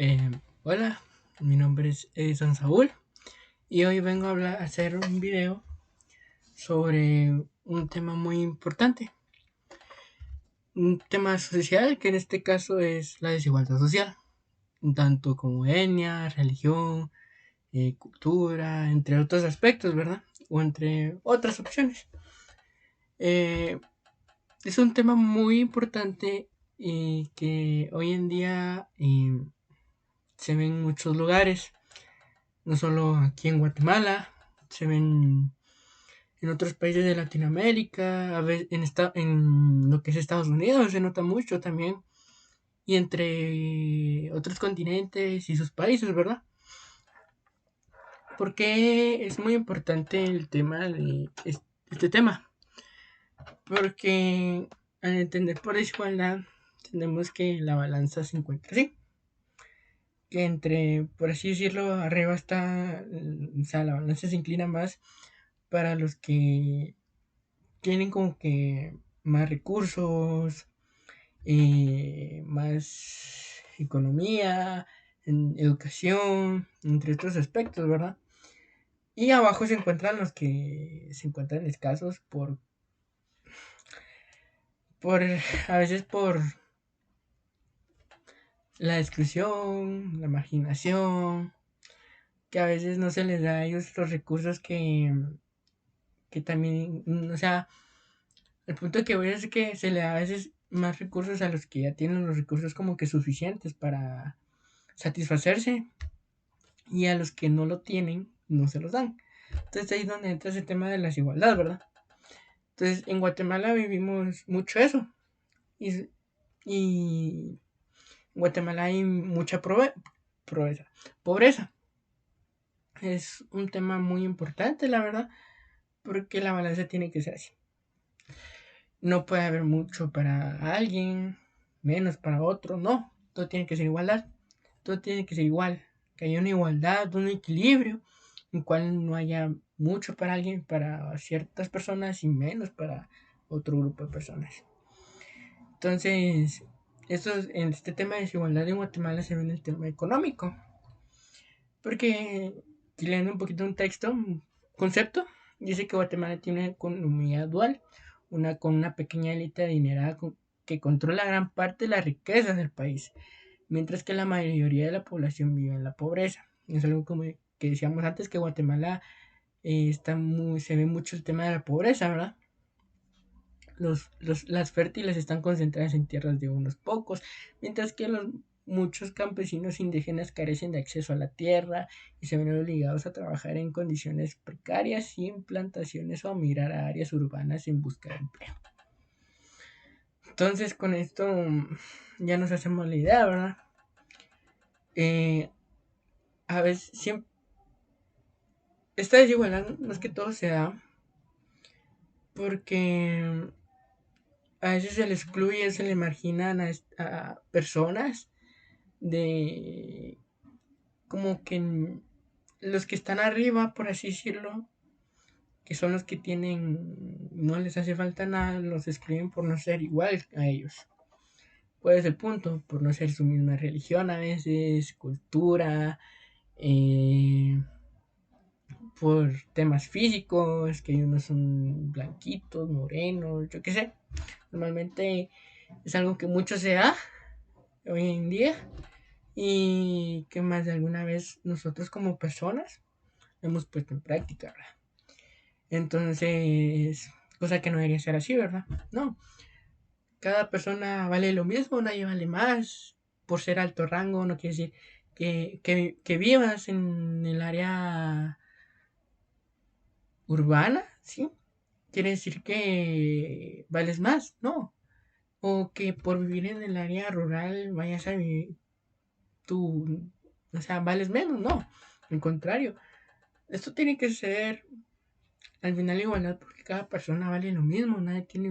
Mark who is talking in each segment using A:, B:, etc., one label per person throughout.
A: Eh, Hola, mi nombre es Edison Saúl y hoy vengo a hacer un video sobre un tema muy importante, un tema social que en este caso es la desigualdad social, tanto como etnia, religión, cultura, entre otros aspectos, ¿verdad? O entre otras opciones. Eh, es un tema muy importante y que hoy en día se ve en muchos lugares, no solo aquí en Guatemala, se ven en otros países de Latinoamérica, a veces en lo que es Estados Unidos se nota mucho también, y entre otros continentes y sus países, ¿verdad? Porque es muy importante el tema de este tema, porque al entender por desigualdad, tenemos que la balanza se encuentra así, que entre, por así decirlo, arriba está, o sea, la balanza se inclina más para los que tienen como que más recursos, más economía, en educación, entre otros aspectos, ¿verdad? Y abajo se encuentran los que se encuentran escasos por a veces por la exclusión, la marginación, que a veces no se les da a ellos los recursos que también, o sea, el punto que voy es que se le da a veces más recursos a los que ya tienen los recursos como que suficientes para satisfacerse y a los que no lo tienen no se los dan. Entonces ahí es donde entra ese tema de la desigualdad, ¿verdad? Entonces en Guatemala vivimos mucho eso y en Guatemala hay mucha pobreza. Pobreza es un tema muy importante, la verdad, porque la balanza tiene que ser así. No puede haber mucho para alguien, menos para otro, no. Todo tiene que ser igualdad. Todo tiene que ser igual. Que haya una igualdad, un equilibrio, en cual no haya mucho para alguien, para ciertas personas y menos para otro grupo de personas. Entonces, en este tema de desigualdad en Guatemala se ve en el tema económico. Porque, leyendo un poquito un texto, un concepto, dice que Guatemala tiene una economía dual, una con una pequeña élite adinerada que controla gran parte de la riqueza del país, mientras que la mayoría de la población vive en la pobreza. Es algo como que decíamos antes que Guatemala se ve mucho el tema de la pobreza, ¿verdad? Las fértiles están concentradas en tierras de unos pocos, mientras que muchos campesinos indígenas carecen de acceso a la tierra y se ven obligados a trabajar en condiciones precarias sin plantaciones o a migrar a áreas urbanas en busca de empleo. Entonces con esto ya nos hacemos la idea, ¿verdad? Eh, a veces siempre, esta desigualdad más que todo se da porque a veces se le excluye, se le marginan a personas de como que los que están arriba, por así decirlo, que son los que tienen, no les hace falta nada, los excluyen por no ser igual a ellos. ¿Cuál es el punto? Por no ser su misma religión a veces, cultura, eh, por temas físicos, que unos son blanquitos, morenos, yo qué sé. Normalmente es algo que mucho se da hoy en día y que más de alguna vez nosotros como personas hemos puesto en práctica, ¿verdad? Entonces, cosa que no debería ser así, ¿verdad? No, cada persona vale lo mismo, nadie vale más por ser alto rango, no quiere decir que vivas en el área urbana, ¿sí? Quiere decir que vales más, ¿no? O que por vivir en el área rural vayas a vivir tú, o sea, vales menos, no. Al contrario, esto tiene que ser al final igualdad porque cada persona vale lo mismo, nadie tiene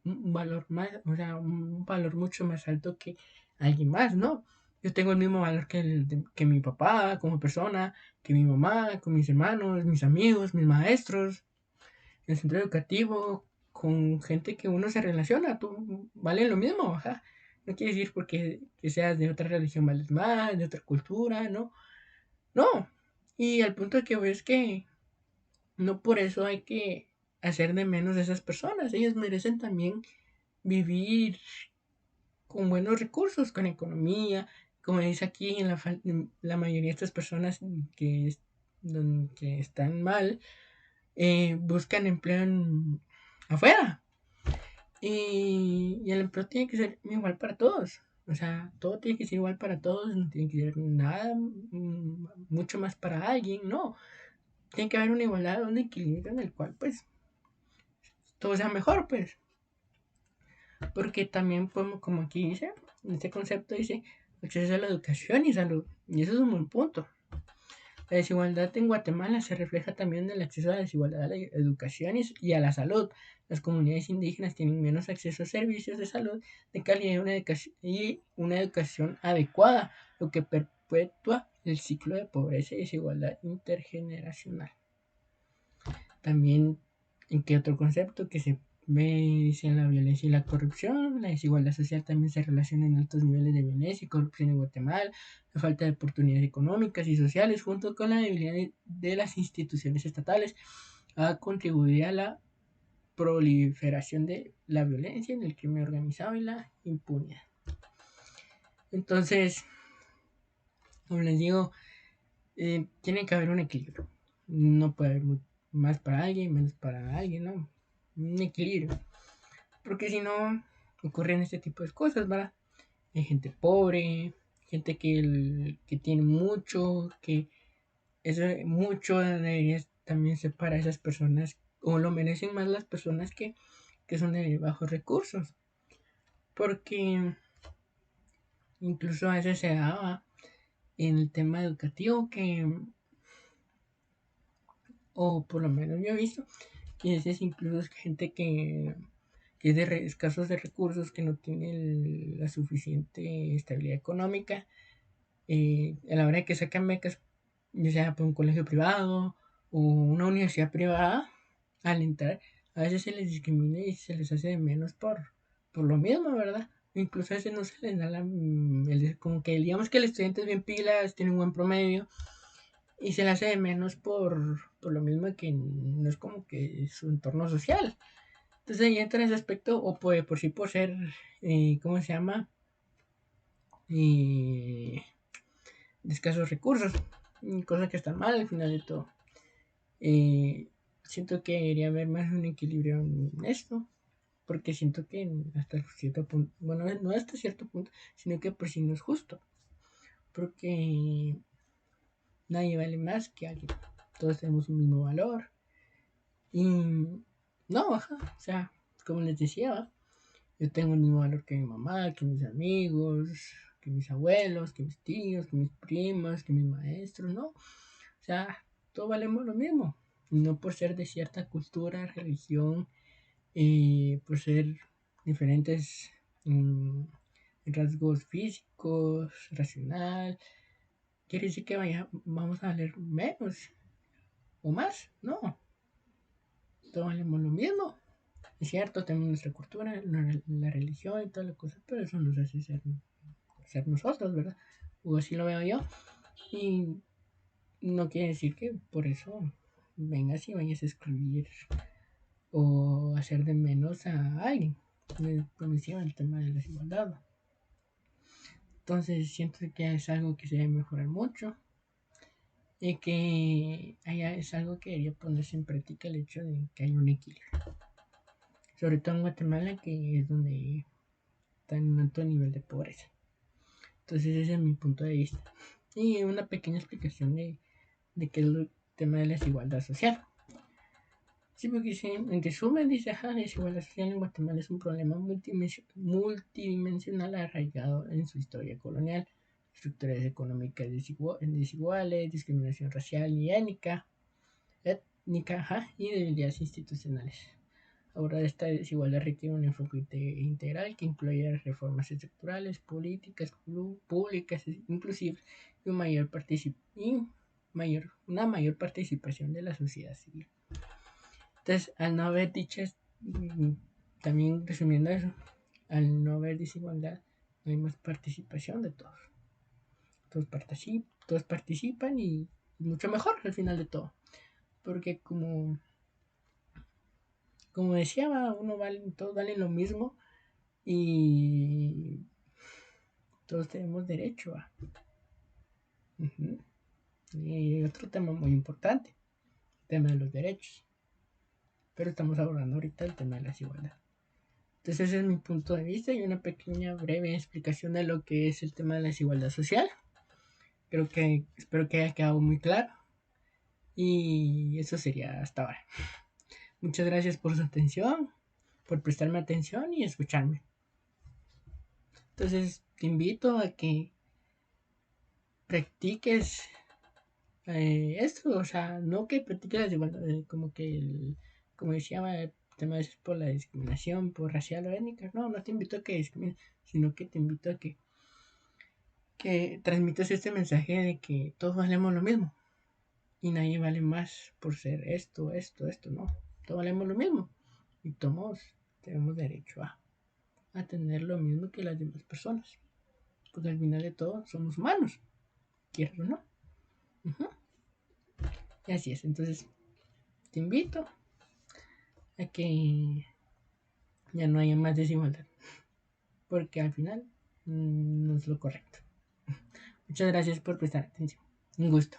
A: un valor más, o sea, un valor mucho más alto que alguien más, ¿no? Yo tengo el mismo valor que mi papá como persona, que mi mamá, con mis hermanos, mis amigos, mis maestros, en el centro educativo, con gente que uno se relaciona, tú valen lo mismo, ajá. No quiere decir porque que seas de otra religión vales más, de otra cultura, no. No. Y al punto que ves que no por eso hay que hacer de menos a esas personas. Ellas merecen también vivir con buenos recursos, con economía. Como dice aquí, la mayoría de estas personas que están mal buscan empleo afuera. Y el empleo tiene que ser igual para todos. O sea, todo tiene que ser igual para todos, no tiene que ser nada mucho más para alguien, no. Tiene que haber una igualdad, un equilibrio en el cual pues todo sea mejor, pues. Porque también podemos, como aquí dice, en este concepto dice acceso a la educación y salud. Y eso es un buen punto. La desigualdad en Guatemala se refleja también en el acceso a la desigualdad a la educación y a la salud. Las comunidades indígenas tienen menos acceso a servicios de salud de calidad y una educación adecuada, lo que perpetúa el ciclo de pobreza y desigualdad intergeneracional. También, ¿en qué otro concepto que se ve? Dice la violencia y la corrupción. La desigualdad social también se relaciona en altos niveles de violencia y corrupción en Guatemala. La falta de oportunidades económicas y sociales, junto con la debilidad de las instituciones estatales, ha contribuido a la proliferación de la violencia, en el crimen organizado y la impunidad. Entonces, como les digo, tiene que haber un equilibrio. No puede haber más para alguien, menos para alguien, ¿no? Un equilibrio. Porque si no, ocurren este tipo de cosas, ¿verdad? Hay gente pobre, gente que tiene mucho, que eso mucho debería también ser para esas personas, o lo merecen más las personas que son de bajos recursos. Porque incluso a veces se daba en el tema educativo que, o por lo menos yo he visto, que a veces incluso es gente que es de escasos de recursos, que no tiene la suficiente estabilidad económica, a la hora de que sacan becas, ya sea por un colegio privado o una universidad privada, al entrar, a veces se les discrimina y se les hace de menos por lo mismo, ¿verdad? Incluso a veces no se les da como que digamos que el estudiante es bien pilas, tiene un buen promedio y se le hace de menos por lo mismo que no es como que su entorno social. Entonces ahí entra ese aspecto, o por sí por ser, ¿cómo se llama? Eh, de escasos recursos, cosa que está mal al final de todo. Siento que debería haber más un equilibrio en esto, porque siento que hasta cierto punto, bueno, no hasta cierto punto, sino que por si no es justo, porque nadie vale más que alguien, todos tenemos un mismo valor, y no, ajá, o sea, como les decía, yo tengo el mismo valor que mi mamá, que mis amigos, que mis abuelos, que mis tíos, que mis primas, que mis maestros, ¿no? O sea, todos valemos lo mismo. No por ser de cierta cultura, religión, por ser diferentes mm, rasgos físicos, racional, quiere decir que vamos a valer menos o más. No, todos valemos lo mismo. Es cierto, tenemos nuestra cultura, la religión y toda la cosa, pero eso nos hace ser nosotros, ¿verdad? O así lo veo yo. Y no quiere decir que por eso vengas y vayas a excluir o hacer de menos a alguien. Como decía, el tema de la desigualdad. Entonces siento que es algo que se debe mejorar mucho y que es algo que debería ponerse en práctica el hecho de que hay un equilibrio. Sobre todo en Guatemala, que es donde está en un alto nivel de pobreza. Entonces ese es mi punto de vista. Y una pequeña explicación de qué es el tema de la desigualdad social. Sí, porque dice, en resumen dice, la desigualdad social en Guatemala es un problema multidimensional arraigado en su historia colonial, estructuras económicas desiguales, discriminación racial y étnica, y debilidades institucionales. Abordar esta desigualdad requiere un enfoque integral que incluya reformas estructurales, políticas públicas inclusivas y una mayor participación de la sociedad civil. Entonces, al no haber dichas, también resumiendo eso, al no haber desigualdad, hay más participación de todos. Todos participan y mucho mejor al final de todo. Porque como decía, todos valen lo mismo y todos tenemos derecho a. Ujú. Y otro tema muy importante, el tema de los derechos. Pero estamos abordando ahorita el tema de la desigualdad. Entonces ese es mi punto de vista y una pequeña breve explicación de lo que es el tema de la desigualdad social. Espero que haya quedado muy claro. Y eso sería hasta ahora. Muchas gracias por su atención, por prestarme atención y escucharme. Entonces te invito a que practiques esto, o sea, no que practiques la desigualdad, como que como decía, el tema es por la discriminación, por racial o étnica. No, no te invito a que discrimines, sino que te invito a que transmitas este mensaje de que todos valemos lo mismo y nadie vale más por ser esto, no. Todos valemos lo mismo y todos tenemos derecho a tener lo mismo que las demás personas. Porque al final de todo somos humanos, quieras o no. Uh-huh. Y así es, entonces te invito a que ya no haya más desigualdad, porque al final no es lo correcto. Muchas gracias por prestar atención. Un gusto.